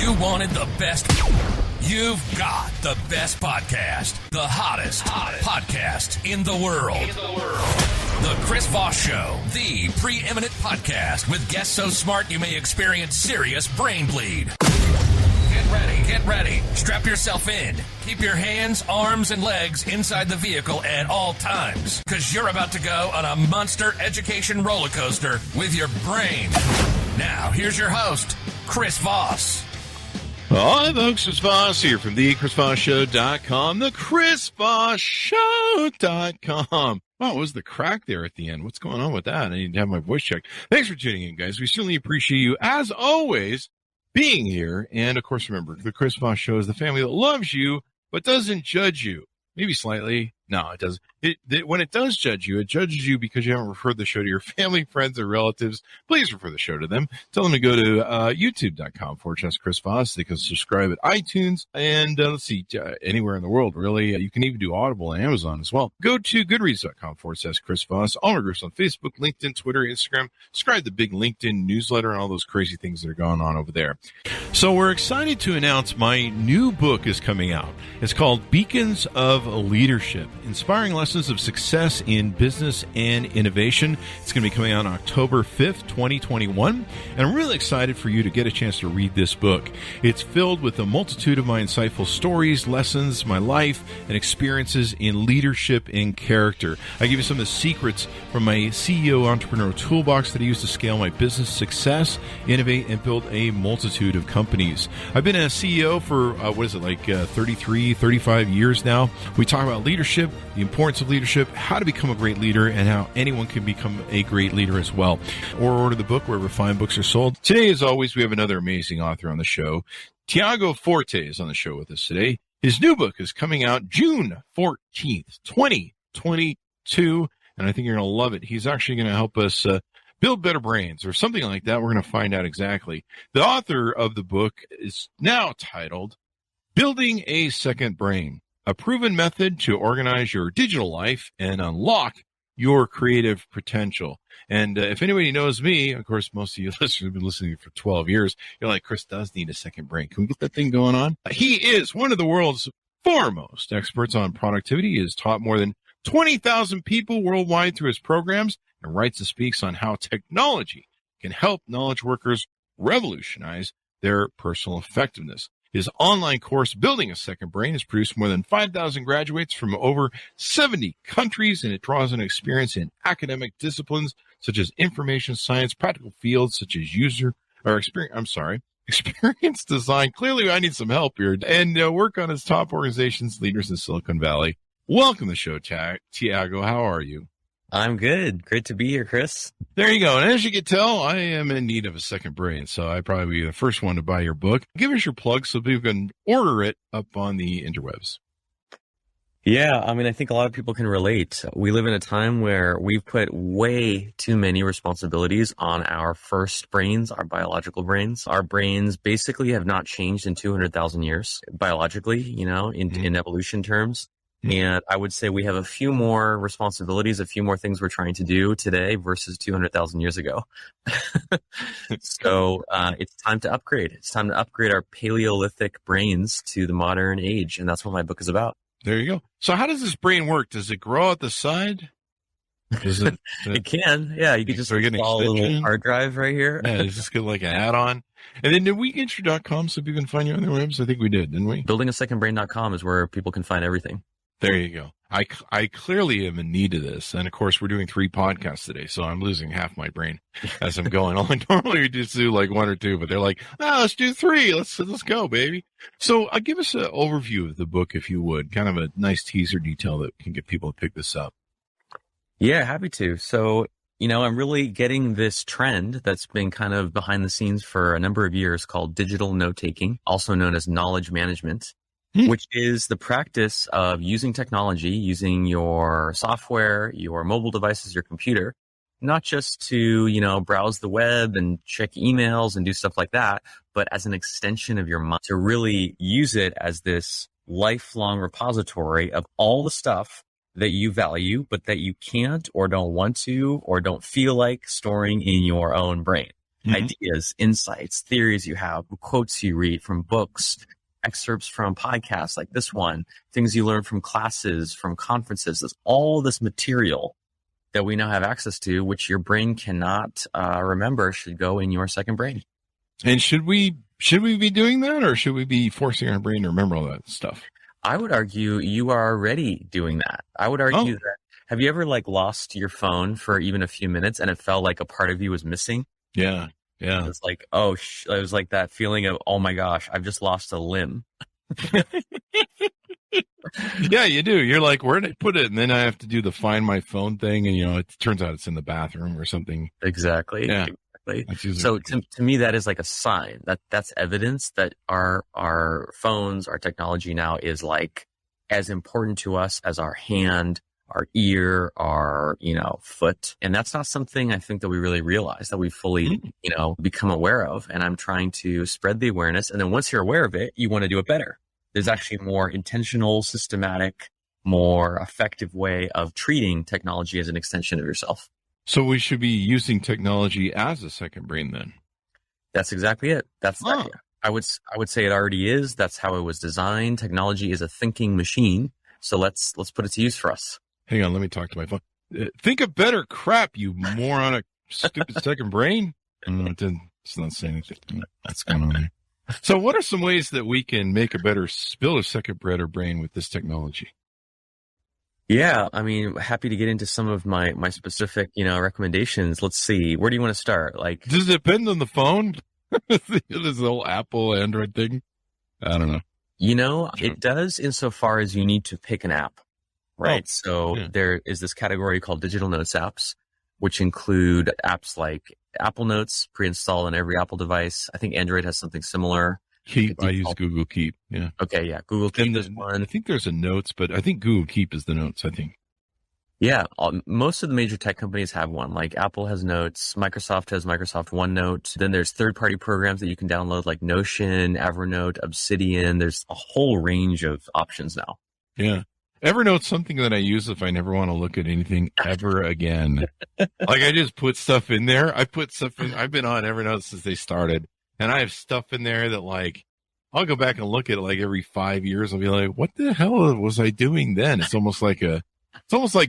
You wanted the best. You've got the best podcast, the hottest podcast in the world. The Chris Voss Show, the preeminent podcast with guests so smart you may experience serious brain bleed. Get ready. Strap yourself in. Keep your hands, arms, and legs inside the vehicle at all times, because you're about to go on a monster education roller coaster with your brain. Now, here's your host, Chris Voss. Hi, folks. Chris Voss here from the ChrisVossShow.com, the ChrisVossShow.com. Wow, what was the crack there at the end? What's going on with that? I need to have my voice checked. Thanks for tuning in, guys. We certainly appreciate you, as always, being here. And, of course, remember, the Chris Voss Show is the family that loves you but doesn't judge you. Maybe slightly. No, it doesn't. When it does judge you, it judges you because you haven't referred the show to your family, friends, or relatives. Please refer the show to them. Tell them to go to youtube.com/Chris Voss. They can subscribe at iTunes and anywhere in the world, really. You can even do Audible and Amazon as well. Go to goodreads.com/Chris Voss. All my groups on Facebook, LinkedIn, Twitter, Instagram. Subscribe to the big LinkedIn newsletter and all those crazy things that are going on over there. So we're excited to announce my new book is coming out. It's called Beacons of Leadership, Inspiring Lessons of Success in Business and Innovation. It's going to be coming out on October 5th, 2021. And I'm really excited for you to get a chance to read this book. It's filled with a multitude of my insightful stories, lessons, my life, and experiences in leadership and character. I give you some of the secrets from my CEO entrepreneurial toolbox that I use to scale my business success, innovate, and build a multitude of companies. I've been a CEO for, 33, 35 years now. We talk about leadership, the importance of leadership, how to become a great leader, and how anyone can become a great leader as well. Or order the book wherever fine books are sold. Today, as always, we have another amazing author on the show. Tiago Forte is on the show with us today. His new book is coming out June 14th, 2022, and I think you're going to love it. He's actually going to help us build better brains or something like that. We're going to find out exactly. The author of the book is now titled Building a Second Brain, a proven method to organize your digital life and unlock your creative potential. And if anybody knows me, of course, most of you listeners have been listening for 12 years. You're like, Chris does need a second brain. Can we get that thing going on? He is one of the world's foremost experts on productivity. He has taught more than 20,000 people worldwide through his programs and writes and speaks on how technology can help knowledge workers revolutionize their personal effectiveness. His online course, Building a Second Brain, has produced more than 5,000 graduates from over 70 countries, and it draws on experience in academic disciplines such as information science, practical fields such as experience design. Clearly, I need some help here. And work on his top organizations, leaders in Silicon Valley. Welcome to the show, Tiago. How are you? I'm good. Great to be here, Chris. There you go. And as you can tell, I am in need of a second brain, so I'd probably be the first one to buy your book. Give us your plug so people can order it up on the interwebs. Yeah, I think a lot of people can relate. We live in a time where we've put way too many responsibilities on our first brains, our biological brains. Our brains basically have not changed in 200,000 years, biologically, in evolution terms. And I would say we have a few more responsibilities, a few more things we're trying to do today versus 200,000 years ago. So it's time to upgrade. It's time to upgrade our Paleolithic brains to the modern age. And that's what my book is about. There you go. So how does this brain work? Does it grow at the side? It can. Yeah, you can just install a little hard drive right here. Yeah, it's just get like an add-on. And then did we get your .com so people can find you on the webs? I think we did, didn't we? Buildingasecondbrain.com is where people can find everything. There you go. I clearly am in need of this. And of course, we're doing 3 podcasts today, so I'm losing half my brain as I'm going on. Normally we just do like 1 or 2, but they're like, let's do 3. Let's go, baby. So give us an overview of the book, if you would, kind of a nice teaser detail that can get people to pick this up. Yeah, happy to. So, I'm really getting this trend that's been kind of behind the scenes for a number of years called digital note-taking, also known as knowledge management. Which is the practice of using technology, using your software, your mobile devices, your computer, not just to, browse the web and check emails and do stuff like that, but as an extension of your mind to really use it as this lifelong repository of all the stuff that you value, but that you can't or don't want to or don't feel like storing in your own brain. ideas, insights, theories you have, quotes you read from books, excerpts from podcasts like this one, things you learn from classes, from conferences. There's all this material that we now have access to, which your brain cannot remember, should go in your second brain. And should we be doing that, or should we be forcing our brain to remember all that stuff? I would argue you are already doing that. I would argue that. Have you ever lost your phone for even a few minutes and it felt like a part of you was missing? Yeah. Yeah. It's like, it was like that feeling of, oh my gosh, I've just lost a limb. Yeah, you do. You're like, where did I put it? And then I have to do the find my phone thing. And, it turns out it's in the bathroom or something. Exactly. Yeah. Exactly. So to me, that is like a sign that's evidence that our phones, our technology now is as important to us as our hand, our ear, our, foot. And that's not something I think that we really realize, that we fully, become aware of. And I'm trying to spread the awareness. And then once you're aware of it, you want to do it better. There's actually a more intentional, systematic, more effective way of treating technology as an extension of yourself. So we should be using technology as a second brain then? That's exactly it. I would say it already is. That's how it was designed. Technology is a thinking machine. So let's put it to use for us. Hang on, let me talk to my phone. Think of better crap, you moronic, stupid second brain. It's not saying anything. That's going on there. So what are some ways that we can make a better second brain with this technology? Yeah, I mean, happy to get into some of my specific, recommendations. Let's see. Where do you want to start? Does it depend on the phone? This whole Apple Android thing? I don't know. It does insofar as you need to pick an app. Right. There is this category called digital notes apps, which include apps like Apple Notes pre-installed on every Apple device. I think Android has something similar. Keep. I use Google Keep. Yeah. Okay. Yeah. Google Keep is one. I think there's a Notes, but I think Google Keep is the Notes, I think. Yeah. Most of the major tech companies have one. Like Apple has Notes. Microsoft has Microsoft OneNote. Then there's third-party programs that you can download like Notion, Evernote, Obsidian. There's a whole range of options now. Yeah. Evernote's something that I use if I never want to look at anything ever again. I just put stuff in there. I've been on Evernote since they started, and I have stuff in there that I'll go back and look at it every 5 years. I'll be like, what the hell was I doing then? It's almost like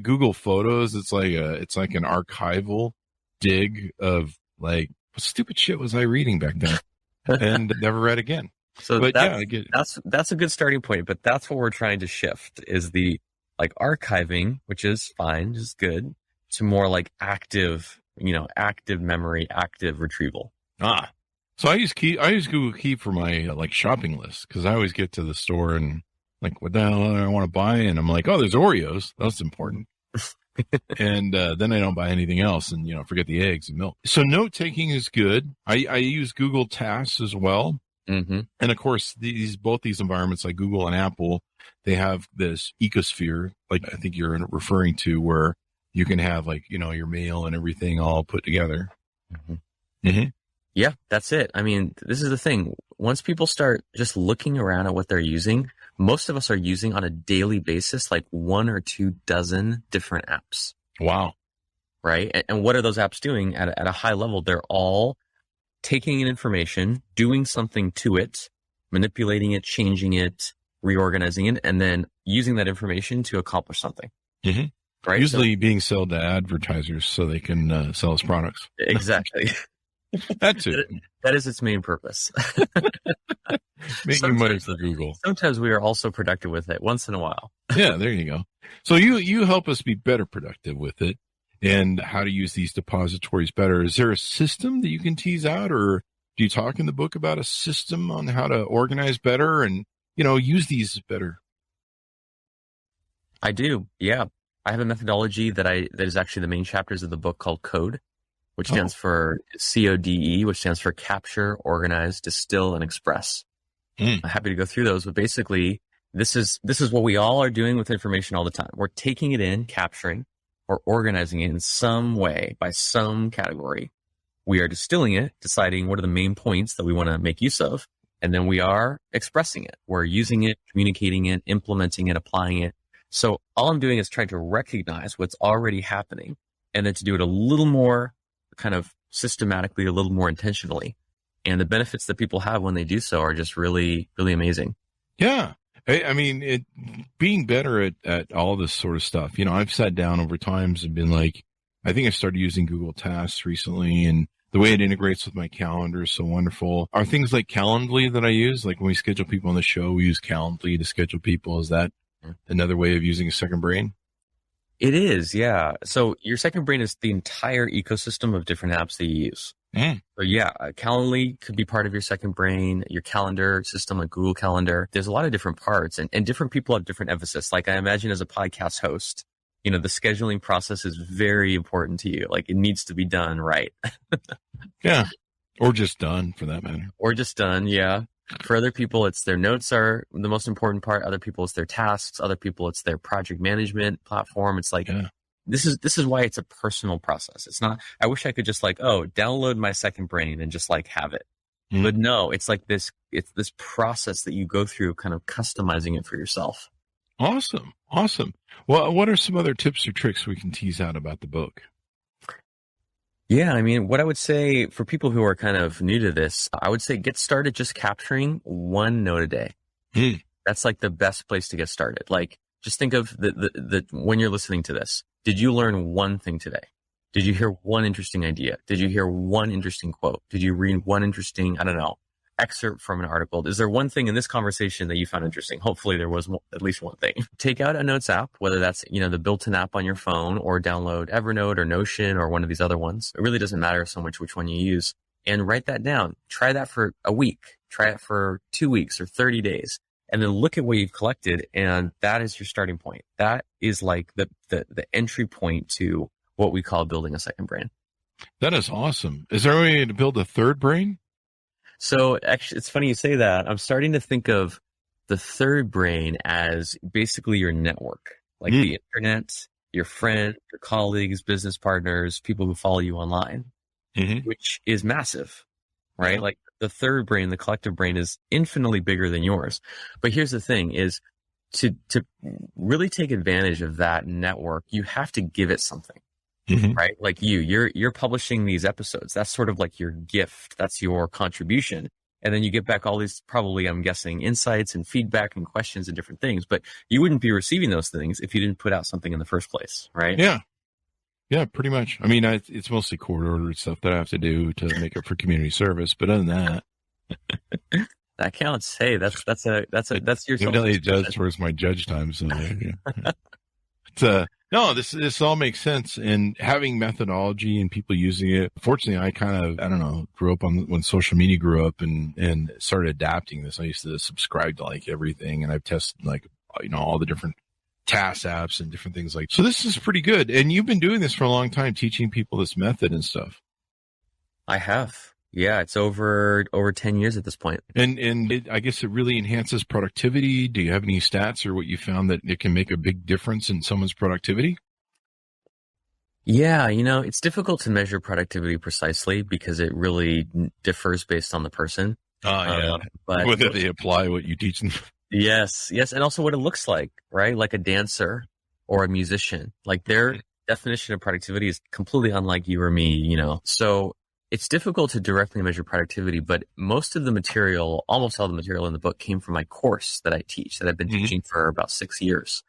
Google Photos. It's like an archival dig of what stupid shit was I reading back then and never read again. So that's a good starting point, but that's what we're trying to shift is the archiving, which is fine, just good, to more active memory, active retrieval. So I use Google Keep for my shopping list because I always get to the store and what the hell do I want to buy? And I'm like, oh, there's Oreos. That's important. And then I don't buy anything else and, forget the eggs and milk. So note taking is good. I use Google Tasks as well. Mm-hmm. And of course, both these environments like Google and Apple, they have this ecosphere, I think you're referring to, where you can have your mail and everything all put together. Mm-hmm. Mm-hmm. Yeah, that's it. I mean, this is the thing. Once people start just looking around at what they're using, most of us are using on a daily basis 1 or 2 dozen different apps. Wow. Right? And what are those apps doing at a high level? They're all taking in information, doing something to it, manipulating it, changing it, reorganizing it, and then using that information to accomplish something. Mm-hmm. Right? Usually being sold to advertisers so they can sell us products. Exactly. That's it. That is its main purpose. Making money for Google. Sometimes we are also productive with it once in a while. Yeah, there you go. So you help us be better productive with it. And how to use these depositories better. Is there a system that you can tease out, or do you talk in the book about a system on how to organize better and, use these better? I do. Yeah. I have a methodology that is actually the main chapters of the book called CODE, which stands for CODE, which stands for capture, organize, distill, and express. I'm happy to go through those, but basically this is what we all are doing with information all the time. We're taking it in, capturing, or organizing it in some way by some category. We are distilling it, deciding what are the main points that we want to make use of, and then we are expressing it. We're using it, communicating it, implementing it, applying it. So all I'm doing is trying to recognize what's already happening and then to do it a little more kind of systematically, a little more intentionally. And the benefits that people have when they do so are just really, really amazing. Yeah. I mean, being better at all this sort of stuff. I've sat down over times and been like, I think I started using Google Tasks recently, and the way it integrates with my calendar is so wonderful. Are things like Calendly that I use, like when we schedule people on the show, we use Calendly to schedule people. Is that another way of using a second brain? It is, yeah. So your second brain is the entire ecosystem of different apps that you use. So yeah, Calendly could be part of your second brain, your calendar system like Google Calendar. There's a lot of different parts, and different people have different emphasis. Like I imagine as a podcast host, the scheduling process is very important to you. Like it needs to be done right. Yeah. Or just done for that matter. Or just done, yeah. For other people, it's their notes are the most important part. Other people, it's their tasks. Other people, it's their project management platform. It's like, this is why it's a personal process. It's not, I wish I could just download my second brain and just have it. But no, it's like it's this process that you go through kind of customizing it for yourself. Awesome. Well, what are some other tips or tricks we can tease out about the book? Yeah, I mean, what I would say for people who are kind of new to this, I would say get started just capturing one note a day. That's like the best place to get started. Like, just think of the when you're listening to this, did you learn one thing today? Did you hear one interesting idea? Did you hear one interesting quote? Did you read one interesting, excerpt from an article? Is there one thing in this conversation that you found interesting? Hopefully there was at least one thing. Take out a notes app, whether that's, the built-in app on your phone, or download Evernote or Notion or one of these other ones. It really doesn't matter so much which one you use, and write that down. Try that for a week. Try it for 2 weeks or 30 days. And then look at what you've collected. And that is your starting point. That is like the entry point to what we call building a second brain. That is awesome. Is there a way to build a third brain? So actually, it's funny you say that. I'm starting to think of the third brain as basically your network, like the internet, your friends, your colleagues, business partners, people who follow you online, which is massive, right? Like the third brain, the collective brain, is infinitely bigger than yours. But here's the thing is to really take advantage of that network, you have to give it something. Right? Like you're publishing these episodes. That's sort of like your gift. That's your contribution. And then you get back all these, probably, I'm guessing, insights and feedback and questions and different things. But you wouldn't be receiving those things if you didn't put out something in the first place, right? Yeah. Yeah, pretty much. I mean, it's mostly court ordered stuff that I have to do to make up for community service. But other than that, that counts. Hey, that's your. It does towards my judge time. So yeah. No, this all makes sense. And having methodology and people using it. Fortunately, I kind of, grew up when social media grew up and started adapting this. I used to subscribe to everything, and I've tested all the different task apps and different things so this is pretty good. And you've been doing this for a long time, teaching people this method and stuff. I have. Yeah, it's over 10 years at this point. And I guess it really enhances productivity. Do you have any stats or what you found that it can make a big difference in someone's productivity? Yeah, it's difficult to measure productivity precisely because it really differs based on the person. Oh, yeah. But whether they apply what you teach them. Yes. And also what it looks like, right? Like a dancer or a musician, like their definition of productivity is completely unlike you or me, So it's difficult to directly measure productivity, but almost all the material in the book came from my course that I teach, that I've been teaching for about 6 years.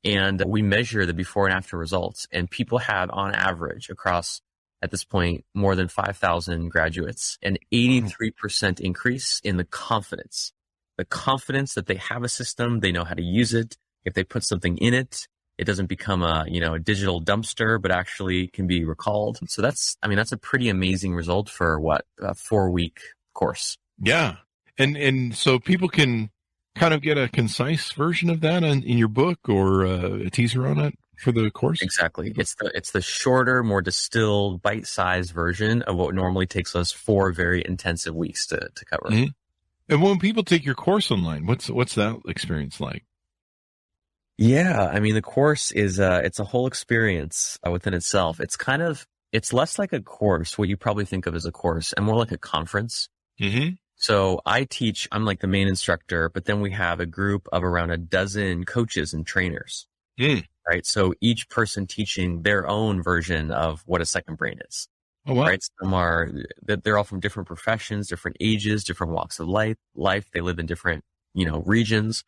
And we measure the before and after results. And people had, on average, across, at this point, more than 5,000 graduates, an 83% increase in the confidence that they have a system, they know how to use it. If they put something in it, it doesn't become a digital dumpster, but actually can be recalled. So that's a pretty amazing result for a 4-week course. Yeah. And so people can kind of get a concise version of that in your book, or a teaser on it for the course? Exactly. It's the shorter, more distilled, bite-sized version of what normally takes us 4 very intensive weeks to cover. And when people take your course online, what's that experience like? Yeah, the course is it's a whole experience within itself. It's less like a course, what you probably think of as a course, and more like a conference. So I'm like the main instructor, but then we have a group of around a dozen coaches and trainers, right? So each person teaching their own version of what a second brain is. Oh, wow. right? Some are that they're all from different professions, different ages, different walks of life. They live in different, regions.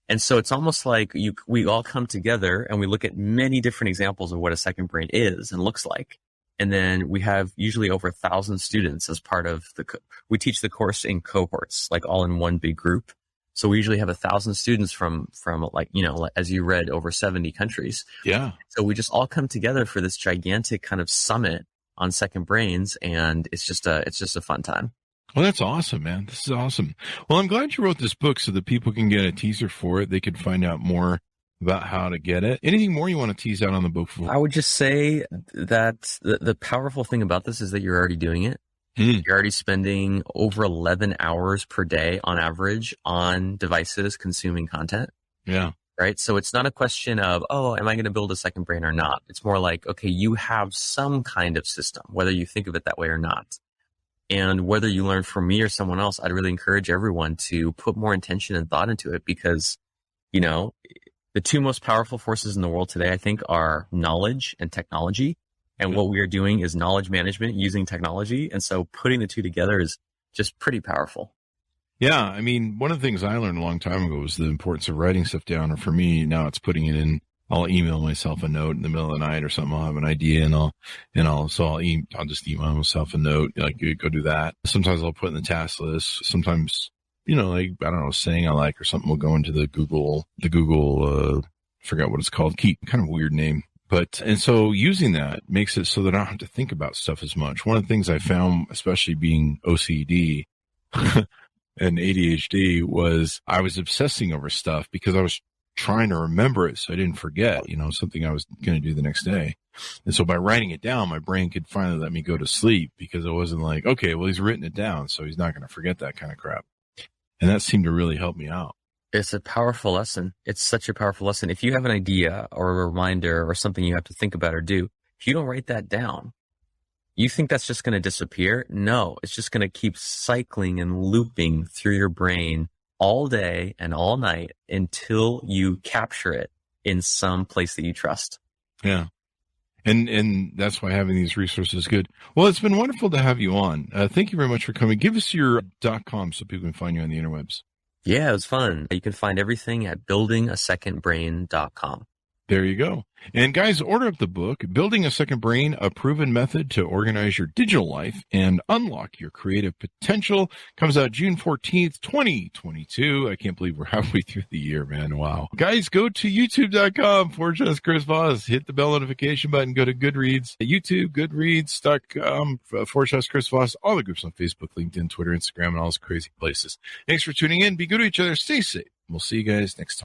And so it's almost like we all come together and we look at many different examples of what a second brain is and looks like. And then we have usually over 1,000 students as part of we teach the course in cohorts, like all in one big group. So we usually have 1,000 students from like, as you read, over 70 countries. Yeah. So we just all come together for this gigantic kind of summit on second brains. And it's just a fun time. Well, that's awesome, man. This is awesome. Well, I'm glad you wrote this book so that people can get a teaser for it. They can find out more about how to get it. Anything more you want to tease out on the book for? I would just say that the powerful thing about this is that you're already doing it. You're already spending over 11 hours per day on average on devices consuming content. Yeah. Right. So it's not a question of, oh, am I going to build a second brain or not? It's more like, okay, you have some kind of system, whether you think of it that way or not. And whether you learn from me or someone else, I'd really encourage everyone to put more intention and thought into it because, the two most powerful forces in the world today, I think, are knowledge and technology. And what we are doing is knowledge management using technology. And so putting the two together is just pretty powerful. Yeah. I mean, one of the things I learned a long time ago was the importance of writing stuff down. Or for me, now it's putting it in. I'll email myself a note in the middle of the night or something. I'll have an idea I'll just email myself a note, like go do that. Sometimes I'll put in the task list. Sometimes, like, I don't know, saying I like or something will go into the Google, forgot what it's called. Kind of weird name. And so using that makes it so that I don't have to think about stuff as much. One of the things I found, especially being OCD and ADHD, was I was obsessing over stuff because I was trying to remember it so I didn't forget, something I was going to do the next day. And so by writing it down, my brain could finally let me go to sleep because it wasn't like, okay, well, he's written it down, so he's not going to forget that kind of crap. And that seemed to really help me out. It's a powerful lesson. It's such a powerful lesson. If you have an idea or a reminder or something you have to think about or do, if you don't write that down, you think that's just going to disappear? No, it's just going to keep cycling and looping through your brain all day and all night until you capture it in some place that you trust. Yeah. And that's why having these resources is good. Well, it's been wonderful to have you on. Thank you very much for coming. Give us your .com so people can find you on the interwebs. Yeah, it was fun. You can find everything at buildingasecondbrain.com. There you go. And guys, order up the book, Building a Second Brain, a Proven Method to Organize Your Digital Life and Unlock Your Creative Potential. Comes out June 14th, 2022. I can't believe we're halfway through the year, man. Wow. Guys, go to youtube.com/Chris Voss. Hit the bell notification button. Go to Goodreads, YouTube, goodreads.com/Chris Voss. All the groups on Facebook, LinkedIn, Twitter, Instagram, and all those crazy places. Thanks for tuning in. Be good to each other. Stay safe. We'll see you guys next time.